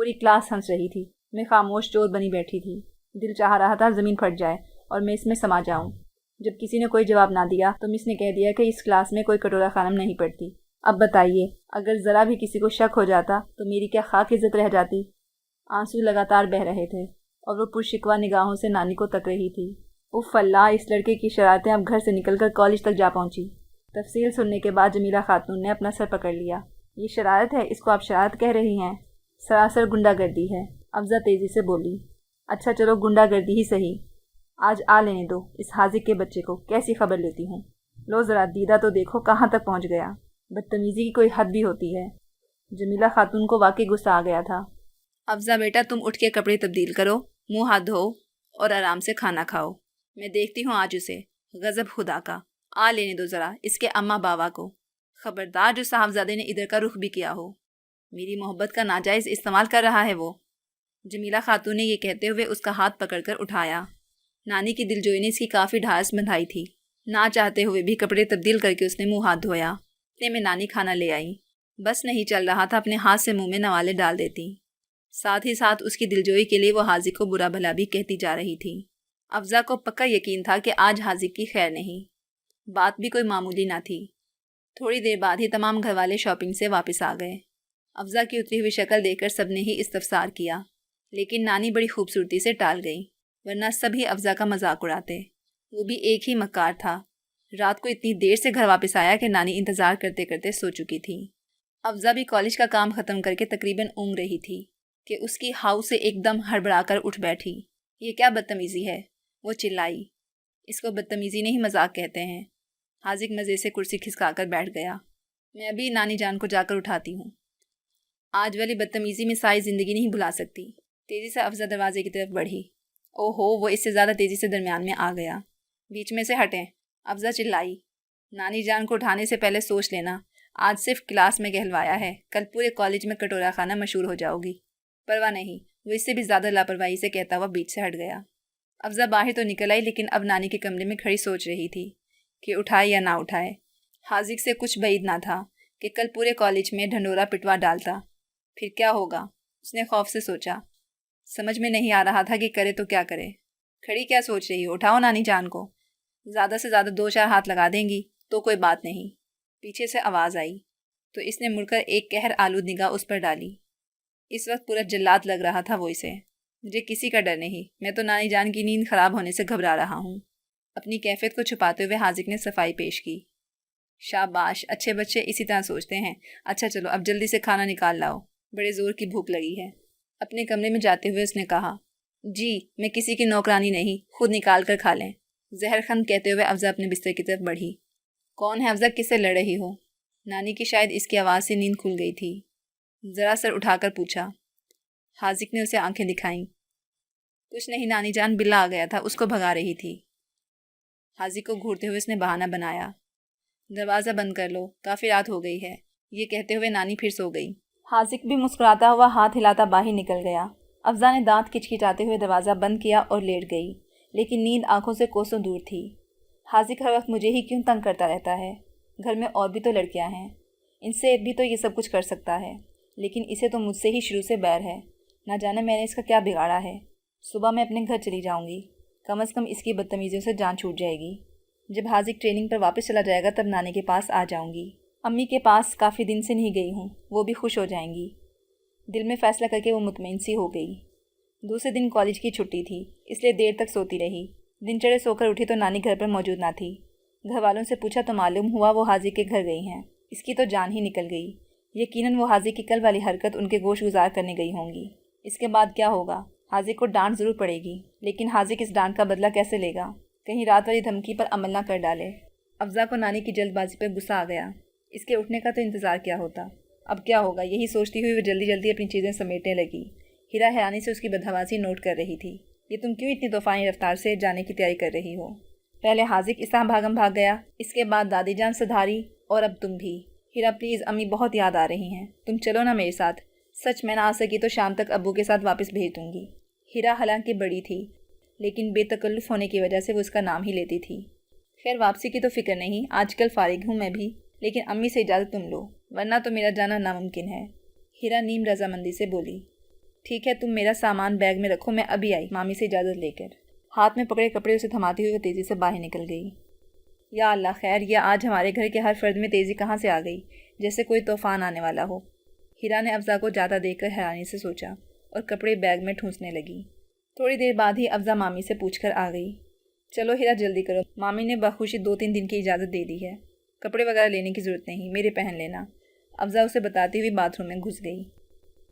پوری کلاس ہنس رہی تھی۔ میں خاموش چور بنی بیٹھی تھی۔ دل چاہ رہا تھا زمین پھٹ جائے اور میں اس میں سما جاؤں۔ جب کسی نے کوئی جواب نہ دیا تو مس نے کہہ دیا کہ اس کلاس میں کوئی کٹورا خانم نہیں پڑھتی۔ اب بتائیے، اگر ذرا بھی کسی کو شک ہو جاتا تو میری کیا خاک عزت رہ جاتی؟ آنسو لگاتار بہہ رہے تھے اور وہ پرشکوہ نگاہوں سے نانی کو تک رہی تھی۔ اف اللہ، اس لڑکے کی شرارتیں اب گھر سے نکل کر کالج تک جا پہنچی۔ تفصیل سننے کے بعد جمیلہ خاتون نے اپنا سر پکڑ لیا۔ یہ شرارت ہے؟ اس کو آپ شرارت کہہ رہی ہیں؟ سراسر گنڈا گردی ہے، افزا تیزی سے بولی۔ اچھا چلو، گنڈا گردی ہی صحیح، آج آ لینے دو اس حاذق کے بچے کو، کیسی خبر لیتی ہوں۔ لو ذرا دیدہ تو دیکھو کہاں تک پہنچ گیا۔ بدتمیزی کی کوئی حد بھی ہوتی ہے۔ جمیلہ خاتون کو واقعی غصہ آ گیا تھا۔ افزا بیٹا، تم اٹھ کے کپڑے تبدیل کرو، منہ ہاتھ دھو اور آرام سے کھانا کھاؤ۔ میں دیکھتی ہوں آج اسے، غضب خدا کا۔ آ لینے دو ذرا اس کے اماں باوا کو۔ خبردار جو صاحبزادے نے ادھر کا رخ بھی کیا ہو۔ میری محبت کا ناجائز استعمال کر رہا ہے وہ۔ جمیلہ خاتون نے یہ کہتے ہوئے اس کا ہاتھ پکڑ کر اٹھایا۔ نانی کی دلجوئی نے اس کی کافی ڈھارس بندھائی تھی۔ نہ چاہتے ہوئے بھی کپڑے تبدیل کر کے اس نے منہ ہاتھ دھویا۔ اتنے میں نانی کھانا لے آئی۔ بس نہیں چل رہا تھا اپنے ہاتھ سے منہ میں نوالے ڈال دیتی۔ ساتھ ہی ساتھ اس کی دلجوئی کے لیے وہ حاذق کو برا بھلا بھی کہتی جا رہی تھی۔ افزا کو پکا یقین تھا کہ آج حاذق کی خیر نہیں۔ بات بھی کوئی معمولی نہ تھی۔ تھوڑی دیر بعد ہی تمام گھر والے شاپنگ سے واپس آ گئے۔ افزا کی اتری ہوئی شکل دیکھ کر سب نے ہی استفسار کیا، لیکن نانی بڑی خوبصورتی سے ٹال گئی، ورنہ سبھی افزا کا مذاق اڑاتے۔ وہ بھی ایک ہی مکار تھا۔ رات کو اتنی دیر سے گھر واپس آیا کہ نانی انتظار کرتے کرتے سو چکی تھی۔ افزا بھی کالج کا کام ختم کر کے تقریباً اونگ رہی تھی کہ اس کی ہاؤ سے ایک دم ہڑبڑا کر اٹھ بیٹھی۔ یہ کیا بدتمیزی ہے؟ وہ چلائی۔ اس کو بدتمیزی نہیں، مذاق کہتے ہیں۔ حاذق مزے سے کرسی کھسکا کر بیٹھ گیا۔ میں ابھی نانی جان کو جا کر اٹھاتی ہوں۔ آج والی بدتمیزی میں ساری زندگی نہیں بھلا سکتی۔ تیزی سے افزا دروازے کی طرف بڑھی۔ او ہو، وہ اس سے زیادہ تیزی سے درمیان میں آ گیا۔ بیچ میں سے ہٹیں، افزا چلائی۔ نانی جان کو اٹھانے سے پہلے سوچ لینا، آج صرف کلاس میں کہلوایا ہے، کل پورے کالج میں کٹورا خانہ مشہور ہو جاؤ گی۔ پرواہ نہیں، وہ اس سے بھی زیادہ لاپرواہی سے کہتا ہوا بیچ سے ہٹ گیا۔ افزا باہر تو نکل آئی، لیکن اب نانی کے کمرے میں کھڑی سوچ رہی تھی کہ اٹھائے یا نہ اٹھائے۔ حاذق سے کچھ بعید نہ تھا کہ کل پورے کالج میں ڈھنڈورا پٹوا ڈالتا۔ پھر کیا ہوگا؟ اس نے خوف سے سوچا۔ سمجھ میں نہیں آ رہا تھا کہ کرے تو کیا کرے۔ کھڑی کیا سوچ رہی ہو؟ اٹھاؤ نانی جان کو۔ زیادہ سے زیادہ 2-4 ہاتھ لگا دیں گی تو کوئی بات نہیں۔ پیچھے سے آواز آئی تو اس نے مڑ کر ایک قہر آلود نگاہ اس پر ڈالی۔ اس وقت پورا جلاد لگ رہا تھا وہ اسے۔ مجھے کسی کا ڈر نہیں، میں تو نانی جان کی نیند خراب ہونے سے گھبرا رہا ہوں۔ اپنی کیفیت کو چھپاتے ہوئے حاذق نے صفائی پیش کی۔ شاباش، اچھے بچے اسی طرح سوچتے ہیں۔ اچھا چلو اب جلدی سے کھانا نکال لاؤ، بڑے زور کی بھوک لگی ہے۔ اپنے کمرے میں جاتے ہوئے اس نے کہا، جی میں کسی کی نوکرانی نہیں، خود نکال کر کھا لیں۔ زہر خند کہتے ہوئے افزا اپنے بستر کی طرف بڑھی۔ کون ہے افزا؟ کس سے لڑ رہی ہو؟ نانی کی شاید اس کی آواز سے نیند کھل گئی تھی۔ ذرا سر اٹھا کر پوچھا۔ حاذق نے اسے آنکھیں دکھائیں۔ کچھ نہیں نانی جان، بلا آ گیا تھا، اس کو بھگا رہی تھی۔ حاذق کو گھورتے ہوئے اس نے بہانہ بنایا۔ دروازہ بند کر لو، کافی رات ہو گئی ہے۔ یہ کہتے ہوئے نانی پھر سو گئی۔ حاذق بھی مسکراتا ہوا ہاتھ ہلاتا باہر نکل گیا۔ افزا نے دانت کچکچاتے ہوئے دروازہ بند کیا اور لیٹ گئی، لیکن نیند آنکھوں سے کوسوں دور تھی۔ حاذق ہر وقت مجھے ہی کیوں تنگ کرتا رہتا ہے؟ گھر میں اور بھی تو لڑکیاں ہیں، ان سے بھی تو یہ سب کچھ کر سکتا ہے، لیکن اسے تو مجھ سے ہی شروع سے بیر ہے۔ نہ جانے میں نے اس کا کیا بگاڑا ہے۔ صبح میں اپنے گھر چلی جاؤں گی، کم از کم اس کی بدتمیزیوں سے جان چھوٹ جائے گی۔ جب حاذق ٹریننگ پر واپس چلا جائے گا تب نانی کے پاس آ جاؤں گی۔ امی کے پاس کافی دن سے نہیں گئی ہوں، وہ بھی خوش ہو جائیں گی۔ دل میں فیصلہ کر کے وہ مطمئن سی ہو گئی۔ دوسرے دن کالج کی چھٹی تھی، اس لیے دیر تک سوتی رہی۔ دن چڑھے سو کر اٹھی تو نانی گھر پر موجود نہ تھی۔ گھر والوں سے پوچھا تو معلوم ہوا وہ حاذق کے گھر گئی ہیں۔ اس کی تو جان ہی نکل گئی۔ یقیناً وہ حاذق کی کل والی حرکت ان کے گوش گزار کرنے گئی ہوں گی۔ اس کے بعد کیا ہوگا؟ حاذق کو ڈانٹ ضرور پڑے گی، لیکن حاذق اس ڈانٹ کا بدلہ کیسے لے گا؟ کہیں رات والی دھمکی پر عمل نہ کر ڈالے۔ افزا کو نانی کی جلد بازی پر غصہ آ گیا۔ اس کے اٹھنے کا تو انتظار کیا ہوتا؟ اب کیا ہوگا؟ یہی سوچتی ہوئی وہ جلدی جلدی اپنی چیزیں سمیٹنے لگی۔ ہیرا حیرانی سے اس کی بدحواسی نوٹ کر رہی تھی۔ یہ تم کیوں اتنی طوفانی رفتار سے جانے کی تیاری کر رہی ہو؟ پہلے حاذق اس طرح بھاگم بھاگ گیا، اس کے بعد دادی جان سدھاری، اور اب تم بھی۔ ہیرا پلیز، امی بہت یاد آ رہی ہیں، تم چلو نا میرے ساتھ۔ سچ میں نہ آ سکی تو شام تک ابو کے ساتھ واپس بھیج دوں گی۔ ہیرا حالانکہ بڑی تھی، لیکن بے تکلف ہونے کی وجہ سے وہ اس کا نام ہی لیتی تھی۔ خیر واپسی کی تو فکر نہیں، آج کل فارغ ہوں میں بھی، لیکن امی سے اجازت تم لو، ورنہ تو میرا جانا ناممکن ہے۔ ہیرا نیم رضامندی سے بولی۔ ٹھیک ہے، تم میرا سامان بیگ میں رکھو، میں ابھی آئی، مامی سے اجازت لے کر۔ ہاتھ میں پکڑے کپڑے اسے تھماتے ہوئے تیزی سے باہر نکل گئی۔ یا اللہ خیر، یہ آج ہمارے گھر کے ہر فرد میں تیزی کہاں سے آ گئی، جیسے کوئی طوفان آنے والا ہو۔ ہیرا نے افزا کو جاتا دیکھ کر حیرانی سے سوچا اور کپڑے بیگ میں ٹھونسنے لگی۔ تھوڑی دیر بعد ہی افزا مامی سے پوچھ کر آ گئی۔ چلو ہیرا جلدی کرو، مامی نے بخوشی 2-3 دن کی اجازت دے دی ہے، کپڑے وغیرہ لینے کی ضرورت نہیں، میرے پہن لینا۔ افزا اسے بتاتی ہوئی باتھ روم میں گھس گئی۔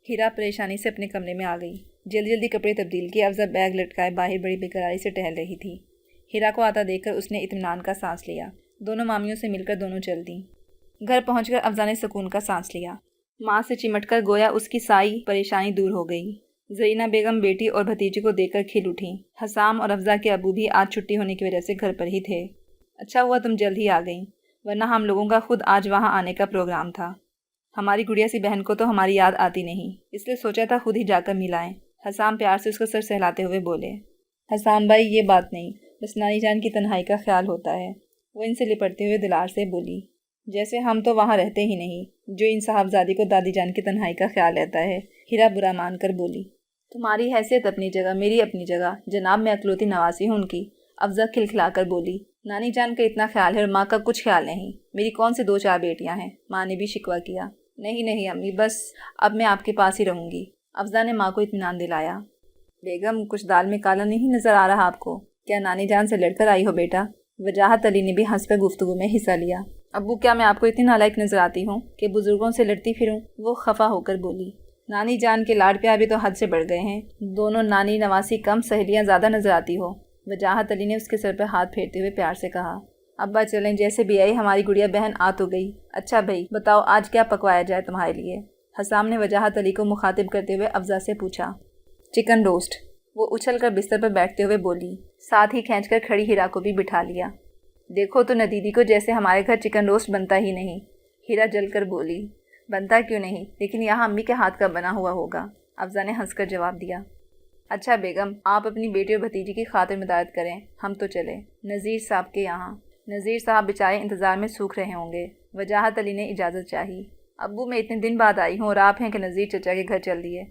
ہیرا پریشانی سے اپنے کمرے میں آ گئی۔ جلدی جلدی کپڑے تبدیل کیے۔ افزا بیگ لٹکائے باہر بڑی بےقراری سے ٹہل رہی تھی۔ ہیرا کو آتا دیکھ کر اس نے اطمینان کا سانس لیا۔ دونوں مامیوں سے مل کر دونوں چل دیں۔ گھر پہنچ کر افزا نے سکون کا سانس لیا۔ ماں سے چمٹ کر گویا اس کی ساری پریشانی دور ہو گئی۔ زرینہ بیگم بیٹی اور بھتیجی کو دیکھ کر کھل اٹھیں۔ حسام اور افزا کے ابو بھی آج چھٹی ہونے کی وجہ سے گھر پر ہی تھے۔ اچھا ہوا تم جلد ہی آ گئیں، ورنہ ہم لوگوں کا خود آج وہاں آنے کا پروگرام تھا۔ ہماری گڑیا سی بہن کو تو ہماری یاد آتی نہیں، اس لیے سوچا تھا خود ہی جا کر ملائیں۔ حسام پیار سے اس کا سر سہلاتے ہوئے بولے۔ حسام بھائی یہ بات نہیں، بس نانی جان کی تنہائی کا خیال ہوتا ہے، وہ ان سے لپٹتے ہوئے دلار سے بولی۔ جیسے ہم تو وہاں رہتے ہی نہیں، جو ان صاحبزادی کو دادی جان کی تنہائی کا خیال رہتا ہے، ہیرا برا مان کر بولی۔ تمہاری حیثیت اپنی جگہ، میری اپنی جگہ، جناب میں اکلوتی نواسی ہوں ان کی، افزا کھلکھلا کر بولی۔ نانی جان کا اتنا خیال ہے اور ماں کا کچھ خیال نہیں، میری کون سی 2-4 بیٹیاں ہیں، ماں نے بھی شکوہ کیا۔ نہیں نہیں امی، بس اب میں آپ کے پاس ہی رہوں گی، افزا نے ماں کو اطمینان دلایا۔ بیگم کچھ دال میں کالا نہیں نظر آ رہا آپ کو، کیا نانی جان سے لڑ کر آئی ہو بیٹا؟ وجاہت علی نے بھی ہنس کر گفتگو میں حصہ لیا۔ ابو کیا میں آپ کو اتنی نالائق نظر آتی ہوں کہ بزرگوں سے لڑتی پھروں؟ وہ خفا ہو کر بولی۔ نانی جان کے لاڈ پیار بھی تو حد سے بڑھ گئے ہیں، دونوں نانی نواسی کم سہیلیاں زیادہ نظر آتی ہو، وجاہت علی نے اس کے سر پر ہاتھ پھیرتے ہوئے پیار سے کہا۔ ابا چلیں، جیسے بھی آئی ہماری گڑیا بہن آ تو گئی۔ اچھا بھائی بتاؤ آج کیا پکوایا جائے تمہارے لیے؟ حسام نے وجاہت علی کو مخاطب کرتے ہوئے افزا سے پوچھا۔ چکن روسٹ، وہ اچھل کر بستر پر بیٹھتے ہوئے بولی، ساتھ ہی کھینچ کر کھڑی ہیرا کو بھی بٹھا لیا۔ دیکھو تو ندیدی کو، جیسے ہمارے گھر چکن روسٹ بنتا ہی نہیں، ہیرا جل کر بولی۔ بنتا کیوں نہیں، لیکن یہاں امی کے ہاتھ کا بنا ہوا ہوگا، افزا نے ہنس کر جواب دیا۔ اچھا بیگم، آپ اپنی بیٹی اور بھتیجی کی خاطر مدارت کریں، ہم تو چلے نذیر صاحب کے یہاں۔ نذیر صاحب بیچارے انتظار میں سوکھ رہے ہوں گے، وجاہت علی نے اجازت چاہی۔ ابو میں اتنے دن بعد آئی ہوں اور آپ ہیں کہ نذیر چچا کے گھر چل دیے،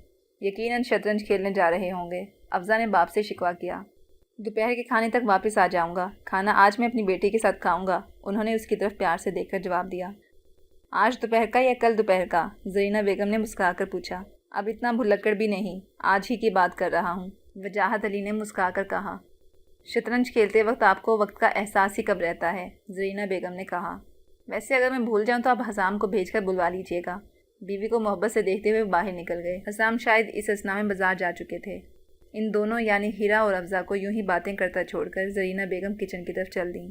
یقیناً شطرنج کھیلنے جا رہے ہوں گے، افزا نے باپ سے شکوہ کیا۔ دوپہر کے کھانے تک واپس آ جاؤں گا، کھانا آج میں اپنی بیٹی کے ساتھ کھاؤں گا، انہوں نے اس کی طرف پیار سے دیکھ کر جواب دیا۔ آج دوپہر کا یا کل دوپہر کا؟ زرینہ بیگم نے مسکرا کر پوچھا۔ اب اتنا بھلکڑ بھی نہیں، آج ہی کی بات کر رہا ہوں، وجاہت علی نے مسکرا کر کہا۔ شطرنج کھیلتے وقت آپ کو وقت کا احساس ہی کب رہتا ہے، زرینہ بیگم نے کہا۔ ویسے اگر میں بھول جاؤں تو آپ حسام کو بھیج کر بلوا لیجیے گا، بیوی کو محبت سے دیکھتے ہوئے باہر نکل گئے۔ حسام شاید اس اثنا میں بازار جا چکے تھے۔ ان دونوں یعنی ہیرا اور افزا کو یوں ہی باتیں کرتا چھوڑ کر زرینہ بیگم کچن کی طرف چل دیں۔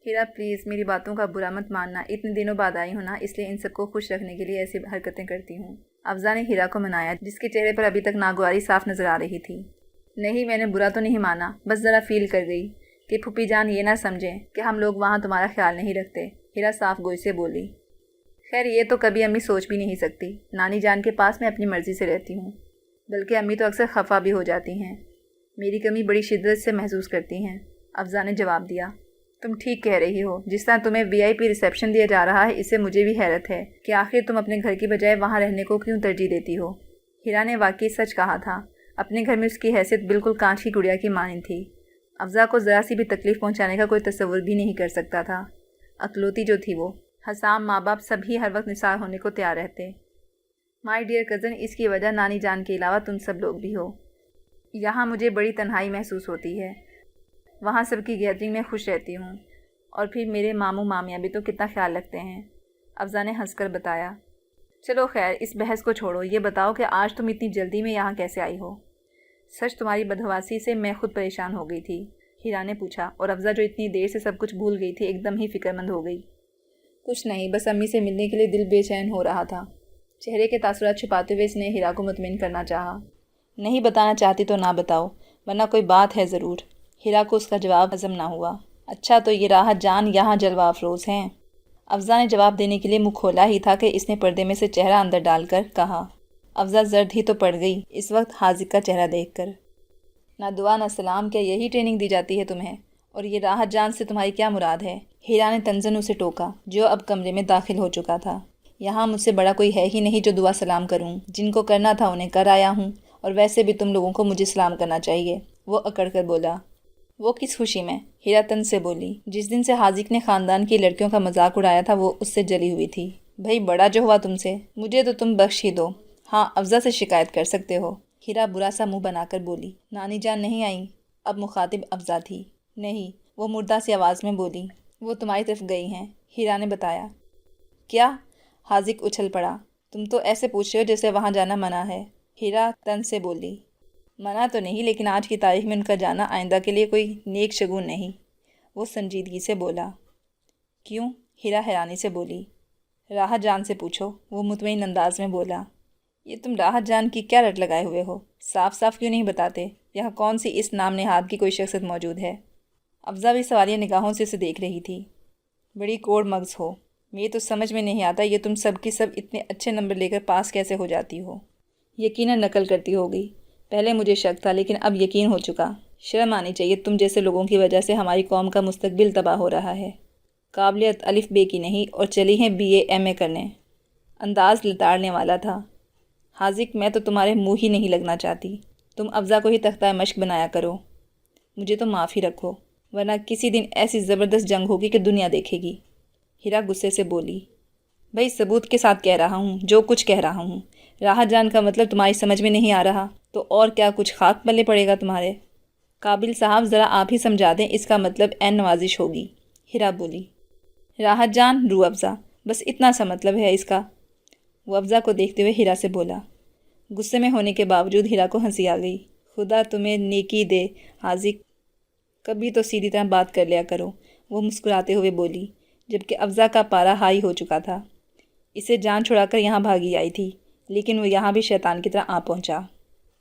ہیرا پلیز میری باتوں کا برا مت ماننا، اتنے دنوں بعد آئی ہوں نا، اس لیے ان سب کو خوش رکھنے کے لیے ایسی حرکتیں کرتی ہوں، افزا نے ہیرا کو منایا، جس کے چہرے پر ابھی تک ناگواری صاف نظر آ رہی تھی۔ نہیں میں نے برا تو نہیں مانا، بس ذرا فیل کر گئی کہ پھوپھی جان یہ نہ سمجھیں کہ ہم لوگ وہاں تمہارا خیال نہیں رکھتے، ہیرا صاف گوئی سے بولی۔ خیر یہ تو کبھی امی سوچ بھی نہیں سکتی، نانی جان کے پاس میں اپنی مرضی سے رہتی ہوں، بلکہ امی تو اکثر خفا بھی ہو جاتی ہیں، میری کمی بڑی شدت سے محسوس کرتی ہیں، افزا نے جواب دیا۔ تم ٹھیک کہہ رہی ہو، جس طرح تمہیں VIP ریسیپشن دیا جا رہا ہے، اس سے مجھے بھی حیرت ہے کہ آخر تم اپنے گھر کی بجائے وہاں رہنے کو کیوں ترجیح دیتی ہو۔ ہیرا نے واقعی سچ کہا تھا، اپنے گھر میں اس کی حیثیت بالکل کانچ کی گڑیا کی مانند تھی، افزا کو ذرا سی بھی تکلیف پہنچانے کا کوئی تصور بھی نہیں کر سکتا تھا، اکلوتی جو تھی وہ۔ حسام، ماں باپ سبھی ہر وقت نثار ہونے کو تیار رہتے۔ مائی ڈیئر کزن، اس کی وجہ نانی جان کے علاوہ تم سب لوگ بھی ہو۔ یہاں مجھے بڑی تنہائی محسوس ہوتی ہے، وہاں سب کی گیدرنگ میں خوش رہتی ہوں، اور پھر میرے ماموں مامیاں بھی تو کتنا خیال رکھتے ہیں، افزا نے ہنس کر بتایا۔ چلو خیر اس بحث کو چھوڑو، یہ بتاؤ کہ آج تم اتنی جلدی میں یہاں کیسے آئی ہو؟ سچ تمہاری بدحواسی سے میں خود پریشان ہو گئی تھی، ہیرا نے پوچھا، اور افزا جو اتنی دیر سے سب کچھ بھول گئی تھی ایک دم ہی فکر مند ہو گئی۔ کچھ نہیں، بس امی سے ملنے کے لیے دل بے چین ہو رہا تھا، چہرے کے تاثرات چھپاتے ہوئے اس نے ہیرا کو مطمئن کرنا چاہا۔ نہیں بتانا چاہتی تو نہ بتاؤ، ورنہ کوئی بات ہے ضرور۔ ہیرا کو اس کا جواب ہضم نہ ہوا۔ اچھا تو یہ راحت جان یہاں جلوہ افروز ہیں؟ افزا نے جواب دینے کے لیے منہ کھولا ہی تھا کہ اس نے پردے میں سے چہرہ اندر ڈال کر کہا۔ افزا زرد ہی تو پڑ گئی اس وقت حاذق کا چہرہ دیکھ کر۔ نہ دعا نہ سلام، کیا یہی ٹریننگ دی جاتی ہے تمہیں؟ اور یہ راحت جان سے تمہاری کیا مراد ہے؟ ہیرا نے تنزن اسے ٹوکا، جو اب کمرے میں داخل ہو چکا تھا۔ یہاں مجھ سے بڑا کوئی ہے ہی نہیں جو دعا سلام کروں، جن کو کرنا تھا انہیں کر آیا ہوں، اور ویسے بھی تم لوگوں کو مجھے سلام کرنا چاہیے، وہ اکڑ کر بولا۔ وہ کس خوشی میں؟ ہیرا تن سے بولی۔ جس دن سے حاذق نے خاندان کی لڑکیوں کا مذاق اڑایا تھا وہ اس سے جلی ہوئی تھی۔ بھائی بڑا جو ہوا تم سے، مجھے تو تم بخش ہی دو۔ ہاں افزا سے شکایت کر سکتے ہو، ہیرا برا سا منہ بنا کر بولی۔ نانی جان نہیں آئیں؟ اب مخاطب افزا تھی۔ نہیں، وہ مردہ سی آواز میں بولی، وہ تمہاری طرف گئی ہیں، ہیرا نے بتایا۔ کیا؟ حاذق اچھل پڑا۔ تم تو ایسے پوچھ رہے ہو جیسے وہاں جانا منع ہے، ہیرا تن سے بولی۔ منع تو نہیں، لیکن آج کی تاریخ میں ان کا جانا آئندہ کے لیے کوئی نیک شگون نہیں، وہ سنجیدگی سے بولا۔ کیوں؟ ہیرا حیرانی سے بولی۔ راحت جان سے پوچھو، وہ مطمئن انداز میں بولا۔ یہ تم راحت جان کی کیا رٹ لگائے ہوئے ہو؟ صاف صاف کیوں نہیں بتاتے؟ یہاں کون سی اس نام نہاد کی کوئی شخصیت موجود ہے؟ افزا بھی سوالیہ نگاہوں سے اسے دیکھ رہی تھی۔ بڑی کوڑ مغز ہو، یہ تو سمجھ میں نہیں آتا یہ تم سب کی سب اتنے اچھے نمبر لے کر پاس کیسے ہو جاتی ہو؟ یقیناً نقل کرتی ہوگی۔ پہلے مجھے شک تھا لیکن اب یقین ہو چکا۔ شرم آنی چاہیے، تم جیسے لوگوں کی وجہ سے ہماری قوم کا مستقبل تباہ ہو رہا ہے۔ قابلیت الف بے کی نہیں اور چلی ہیں BA MA کرنے۔ انداز لتاڑنے والا تھا۔ حاذق میں تو تمہارے منہ ہی نہیں لگنا چاہتی، تم افزا کو ہی تختہ مشق بنایا کرو۔ مجھے تو معاف ہی رکھو، ورنہ کسی دن ایسی زبردست جنگ ہوگی کہ دنیا دیکھے گی، ہیرا غصے سے بولی۔ بھائی ثبوت کے ساتھ کہہ رہا ہوں، جو کچھ کہہ رہا ہوں۔ راحت جان کا مطلب تمہاری سمجھ میں نہیں آ رہا تو اور کیا کچھ خاک پلے پڑے گا تمہارے؟ قابل صاحب ذرا آپ ہی سمجھا دیں، اس کا مطلب عین نوازش ہوگی، ہیرا بولی۔ راحت جان روح افزا، بس اتنا سا مطلب ہے اس کا، وہ افزا کو دیکھتے ہوئے ہیرا سے بولا۔ غصے میں ہونے کے باوجود ہیرا کو ہنسی آ گئی۔ خدا تمہیں نیکی دے حاذق، کبھی تو سیدھی طرح بات کر لیا کرو، وہ مسکراتے ہوئے بولی، جبکہ افزا کا پارا ہائی ہو چکا تھا۔ اسے جان چھڑا کر یہاں بھاگی آئی تھی، لیکن وہ یہاں بھی شیطان کی طرح آ پہنچا۔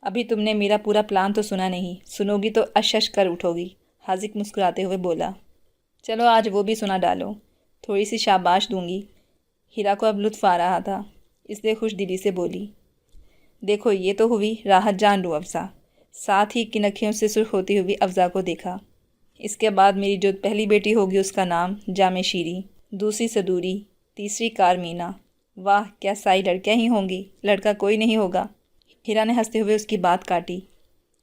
ابھی تم نے میرا پورا پلان تو سنا نہیں، سنو گی تو اشش کر اٹھو گی، حاذق مسکراتے ہوئے بولا۔ چلو آج وہ بھی سنا ڈالو، تھوڑی سی شاباش دوں گی۔ ہیرا کو اب لطف آ رہا تھا، اس لیے خوش دلی سے بولی۔ دیکھو یہ تو ہوئی راحت جان روح افزا، ساتھ ہی کنکھیوں سے سرخ ہوتی ہوئی افزا کو دیکھا۔ اس کے بعد میری جو پہلی بیٹی ہوگی اس کا نام جامع شیری، دوسری صدوری، تیسری کارمینا۔ واہ کیا ساری لڑکیاں ہی ہوں گی، لڑکا کوئی نہیں ہوگا، ہیرا نے ہنستے ہوئے اس کی بات کاٹی۔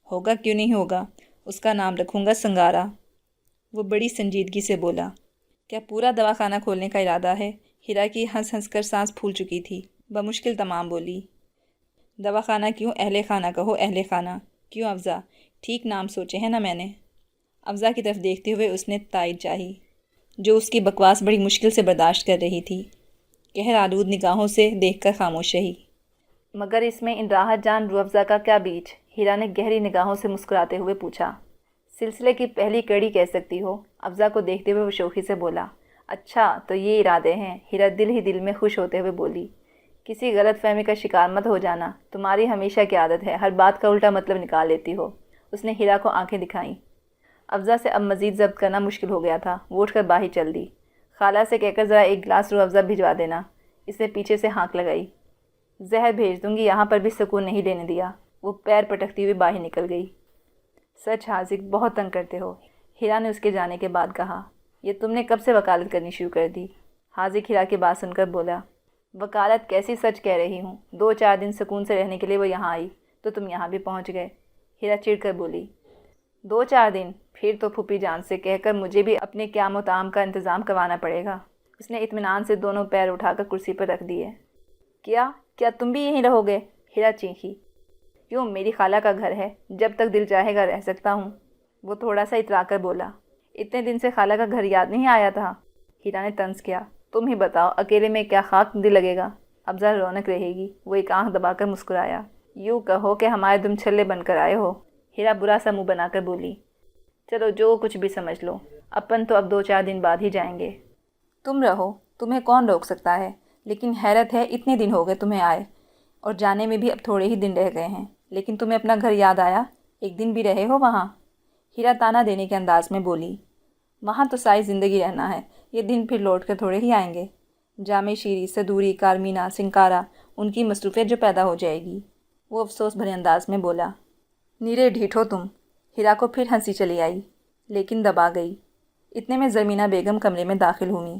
ہوگا کیوں نہیں ہوگا، اس کا نام رکھوں گا سنگارا، وہ بڑی سنجیدگی سے بولا۔ کیا پورا دواخانہ کھولنے کا ارادہ ہے؟ ہیرا کی ہنس ہنس کر سانس پھول چکی تھی، بمشکل تمام بولی۔ دواخانہ کیوں، اہل خانہ کہو، اہل خانہ۔ کیوں افزا، ٹھیک نام سوچے ہیں نا میں نے؟ افزا کی طرف دیکھتے ہوئے اس نے تائید چاہی، جو اس کی بکواس بڑی مشکل سے برداشت کر رہی تھی۔ قہر آلود نگاہوں سے دیکھ کر خاموش رہی۔ مگر اس میں ان راحت جان روح افزا کا کیا بیچ؟ ہیرا نے گہری نگاہوں سے مسکراتے ہوئے پوچھا۔ سلسلے کی پہلی کڑی کہہ سکتی ہو، افزا کو دیکھتے ہوئے وہ شوخی سے بولا۔ اچھا تو یہ ارادے ہیں، ہیرا دل ہی دل میں خوش ہوتے ہوئے بولی۔ کسی غلط فہمی کا شکار مت ہو جانا، تمہاری ہمیشہ کی عادت ہے، ہر بات کا الٹا مطلب نکال لیتی ہو، اس نے ہیرا کو آنکھیں دکھائیں۔ افزا سے اب مزید ضبط کرنا مشکل ہو گیا تھا، وہ اٹھ کر باہر چل دی۔ خالہ سے کہہ کر ذرا ایک گلاس روح افزا بھجوا دینا، اس نے پیچھے سے ہانک لگائی۔ زہر بھیج دوں گی، یہاں پر بھی سکون نہیں لینے دیا، وہ پیر پٹکتی ہوئی باہر نکل گئی۔ سچ حاذق بہت تنگ کرتے ہو، ہیرا نے اس کے جانے کے بعد کہا۔ یہ تم نے کب سے وکالت کرنی شروع کر دی؟ حاذق ہیرا کی بات سن کر بولا۔ وکالت کیسی، سچ کہہ رہی ہوں، 2-4 دن سکون سے رہنے کے لیے وہ یہاں آئی تو تم یہاں بھی پہنچ گئے، ہیرا چڑ کر بولی۔ 2-4 دن؟ پھر تو پھوپھی جان سے کہہ کر مجھے بھی اپنے قیام و طعام کا انتظام کروانا پڑے گا، اس نے اطمینان سے دونوں پیر اٹھا کر کرسی پر رکھ دیے۔ کیا تم بھی یہیں رہو گے؟ ہیرا چیخی۔ کیوں، میری خالہ کا گھر ہے، جب تک دل چاہے گا رہ سکتا ہوں، وہ تھوڑا سا اترا کر بولا۔ اتنے دن سے خالہ کا گھر یاد نہیں آیا تھا؟ ہیرا نے طنز کیا۔ تم ہی بتاؤ، اکیلے میں کیا خاک دل لگے گا، اب ذرا رونق رہے گی، وہ ایک آنکھ دبا کر مسکرایا۔ یوں کہو کہ ہمارے دم چھلے بن کر آئے ہو، ہیرا برا سا منہ بنا کر بولی۔ چلو جو کچھ بھی سمجھ لو، اپن تو اب 2-4 دن بعد ہی جائیں گے، تم رہو، تمہیں کون روک سکتا ہے، لیکن حیرت ہے اتنے دن ہو گئے تمہیں آئے اور جانے میں بھی اب تھوڑے ہی دن رہ گئے ہیں، لیکن تمہیں اپنا گھر یاد آیا، ایک دن بھی رہے ہو وہاں؟ ہیرا تانا دینے کے انداز میں بولی۔ وہاں تو ساری زندگی رہنا ہے، یہ دن پھر لوٹ کر تھوڑے ہی آئیں گے، جامع شیری، صدوری، کارمینا، سنکارا، ان کی مصروفیت جو پیدا ہو جائے گی، وہ افسوس بھرے انداز میں بولا۔ نیرے ڈھیٹ ہو تم، ہیرا کو پھر ہنسی چلی آئی، لیکن دبا گئی۔ اتنے میں زرمینہ بیگم کمرے میں داخل ہوئیں،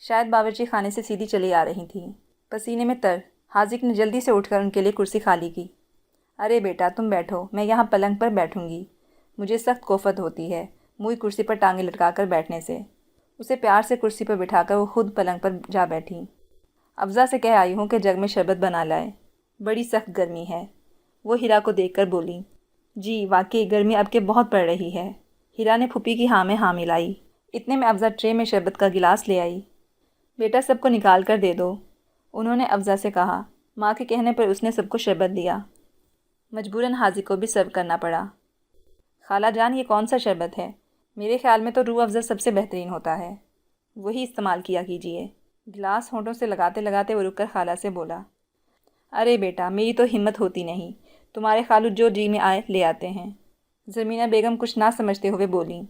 شاید باورچی خانے سے سیدھی چلی آ رہی تھیں، پسینے میں تر۔ حاذق نے جلدی سے اٹھ کر ان کے لیے کرسی خالی کی۔ ارے بیٹا تم بیٹھو، میں یہاں پلنگ پر بیٹھوں گی، مجھے سخت کوفت ہوتی ہے موئی کرسی پر ٹانگیں لٹکا کر بیٹھنے سے۔ اسے پیار سے کرسی پر بٹھا کر وہ خود پلنگ پر جا بیٹھی۔ افزا سے کہہ آئی ہوں کہ جگ میں شربت بنا لائے، بڑی سخت گرمی ہے۔ وہ ہیرا کو دیکھ کر بولی، جی واقعی گرمی اب کے بہت پڑ رہی ہے۔ ہیرا نے پھوپھی کی ہاں میں ہاں ملائی۔ اتنے میں افزا ٹرے میں شربت کا گلاس لے آئی۔ بیٹا سب کو نکال کر دے دو، انہوں نے افزا سے کہا۔ ماں کے کہنے پر اس نے سب کو شربت دیا۔ مجبوراً حاضق کو بھی سرو کرنا پڑا۔ خالہ جان یہ کون سا شربت ہے؟ میرے خیال میں تو روح افزا سب سے بہترین ہوتا ہے، وہی استعمال کیا کیجیے۔ گلاس ہونٹوں سے لگاتے لگاتے وہ رک کر خالہ سے بولا، ارے بیٹا میری تو ہمت ہوتی نہیں، تمہارے خالو جو جی میں آئے لے آتے ہیں۔ زمینہ بیگم کچھ نہ سمجھتے ہوئے بولیں،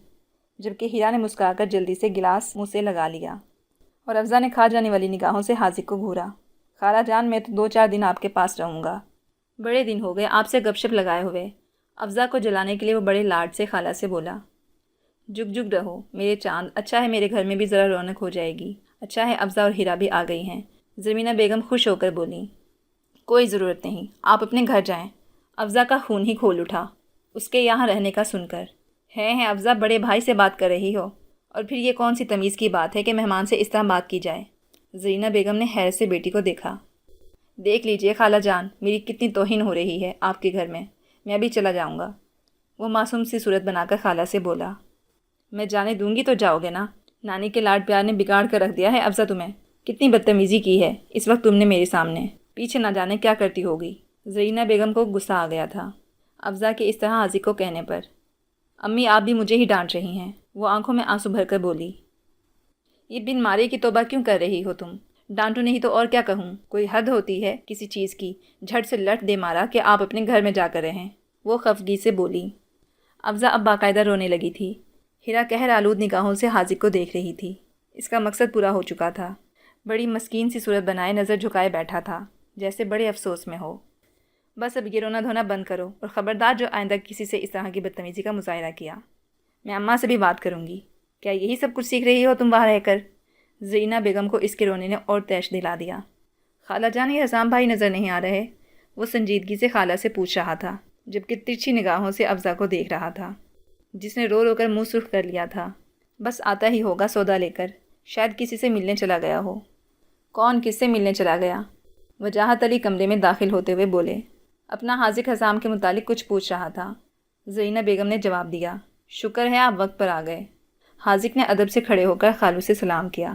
جبکہ ہیرا نے مسکرا کر جلدی سے گلاس منہ سے لگا لیا اور افزا نے کھا جانے والی نگاہوں سے حاضق کو گھورا۔ خالہ جان میں تو 2-4 دن آپ کے پاس رہوں گا، بڑے دن ہو گئے آپ سے گپ شپ لگائے ہوئے۔ افزا کو جلانے کے لیے وہ بڑے لاڈ سے خالہ سے بولا، جگ جگ رہو میرے چاند، اچھا ہے میرے گھر میں بھی ذرا رونق ہو جائے گی، اچھا ہے افزا اور ہیرا بھی آ گئی ہیں۔ زمینہ بیگم خوش ہو کر بولیں، کوئی ضرورت نہیں، آپ اپنے گھر جائیں۔ افزا کا خون ہی کھول اٹھا اس کے یہاں رہنے کا سن کر۔ ہے افزا بڑے بھائی سے بات کر رہی ہو، اور پھر یہ کون سی تمیز کی بات ہے کہ مہمان سے اس طرح بات کی جائے؟ زرینہ بیگم نے حیرت سے بیٹی کو دیکھا۔ دیکھ لیجئے خالہ جان میری کتنی توہین ہو رہی ہے آپ کے گھر میں بھی چلا جاؤں گا۔ وہ معصوم سی صورت بنا کر خالہ سے بولا، میں جانے دوں گی تو جاؤ گے نا؟ نانی کے لاڈ پیار نے بگاڑ کر رکھ دیا ہے افزا تمہیں، کتنی بدتمیزی کی ہے اس وقت تم نے میرے سامنے، پیچھے نہ جانے کیا کرتی ہوگی۔ زرینہ بیگم کو غصہ آ گیا تھا افزا کے اس طرح حاضق کو کہنے پر۔ امی آپ بھی مجھے ہی ڈانٹ رہی ہیں، وہ آنکھوں میں آنسو بھر کر بولی۔ یہ بن مارے کی توبہ کیوں کر رہی ہو تم؟ ڈانٹو نہیں تو اور کیا کہوں؟ کوئی حد ہوتی ہے کسی چیز کی، جھٹ سے لٹ دے مارا کہ آپ اپنے گھر میں جا کر رہیں، وہ خفگی سے بولی۔ افزا اب باقاعدہ رونے لگی تھی۔ ہیرا قہر آلود نگاہوں سے حاضق کو دیکھ رہی تھی۔ اس کا مقصد پورا ہو چکا تھا، بڑی مسکین سی صورت بنائے نظر جھکائے بیٹھا تھا، جیسے بڑے افسوس میں ہو۔ بس اب یہ رونا دھونا بند کرو، اور خبردار جو آئندہ کسی سے اس طرح کی بدتمیزی کا مظاہرہ کیا، میں اماں سے بھی بات کروں گی۔ کیا یہی سب کچھ سیکھ رہی ہو تم وہاں رہ کر؟ زرینہ بیگم کو اس کے رونے نے اور تیش دلا دیا۔ خالہ جان یہ حسام بھائی نظر نہیں آ رہے؟ وہ سنجیدگی سے خالہ سے پوچھ رہا تھا، جبکہ ترچھی نگاہوں سے افزا کو دیکھ رہا تھا، جس نے رو رو کر منہ سرخ کر لیا تھا۔ بس آتا ہی ہوگا سودا لے کر، شاید کسی سے ملنے چلا گیا ہو۔ کون کس سے ملنے چلا گیا؟ وجاہت علی کمرے میں داخل ہوتے ہوئے بولے۔ اپنا حاذق حسام کے متعلق کچھ پوچھ رہا تھا۔ زرینہ بیگم نے جواب دیا، شکر ہے آپ وقت پر آ گئے۔ حاذق نے ادب سے کھڑے ہو کر خالو سے سلام کیا۔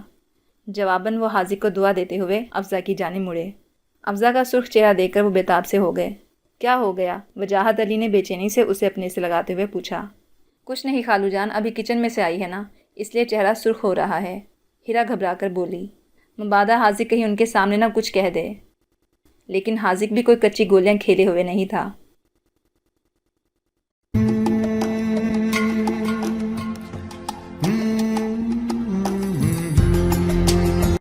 جواباً وہ حاذق کو دعا دیتے ہوئے افزا کی جانب مڑے۔ افزا کا سرخ چہرہ دیکھ کر وہ بےتاب سے ہو گئے۔ کیا ہو گیا؟ وجاہت علی نے بے چینی سے اسے اپنے سے لگاتے ہوئے پوچھا۔ کچھ نہیں خالو جان، ابھی کچن میں سے آئی ہے نا، اس لیے چہرہ سرخ ہو رہا ہے، ہیرا گھبرا کر بولی۔ مبادا حاذق کہیں ان کے سامنے نہ کچھ کہہ دے۔ لیکن حاذق بھی کوئی کچی گولیاں کھیلے ہوئے نہیں تھا۔